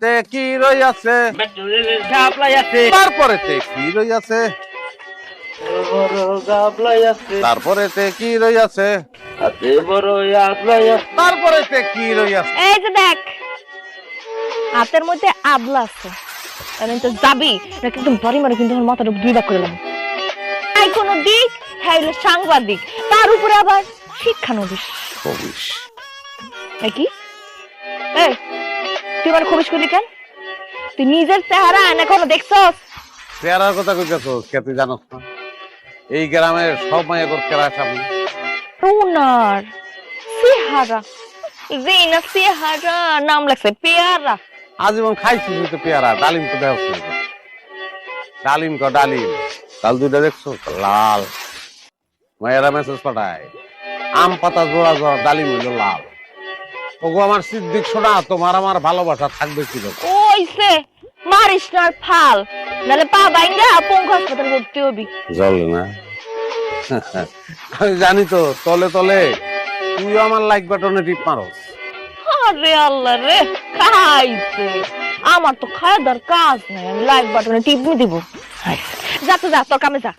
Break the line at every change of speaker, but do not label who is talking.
তে কি রইয়াছে
গাবলাই আছে
তারপরে তে কি রইয়াছে
বড় গাবলাই আছে
তারপরে তে কি রইয়াছে
হাতে বড় গাবলাই আছে
তারপরে তে কি রইয়াছে
এই যে দেখ হাতের মধ্যে আবলা আছে আমি তো যাবি না কিন্তু বাড়ি মারে কিন্তু আমার মাথাটা দুই ভাগ করে দিলাম তাই কোনো দিক হ্যাঁ হলো সাংবাদিক তার উপরে আবার শিক্ষানবিশ
কবিস
কি এই তুই আমার খবিস করলি কেন তুই নিজের চেহারা আয়না কোনো দেখছস
পেয়ারার কথা কইতেছ কে তুই জানোস না এই গ্রামের সব মায়ের কেরা সামনে
রুনার চেহারা জিনা চেহারা নাম লাগছে পেয়ারা
আজীবন খাইছিস তো পেয়ারা ডালিম তো দেওয়া ডালিম ক ডালিম কাল দুইটা দেখছো লাল মায়েরা মেসেজ পাঠায় আম পাতা জোড়া জোড়া ডালিম হইল লাল ওগো আমার সিদ্দিক শোনা তোমার আমার ভালোবাসা থাকবে কি
ওইছে মারিস না আর ফাল নালে পা বাইঙ্গা পঙ্ক হাসপাতাল ভর্তি হবি
জলে না আমি জানি তো তলে তলে তুই আমার লাইক বাটনে টিপ মারস
আরে আল্লাহ রে খাইছে আমার তো খাওয়ার কাজ নাই আমি লাইক বাটনে টিপ দিব যা তো যা তোর কামে যা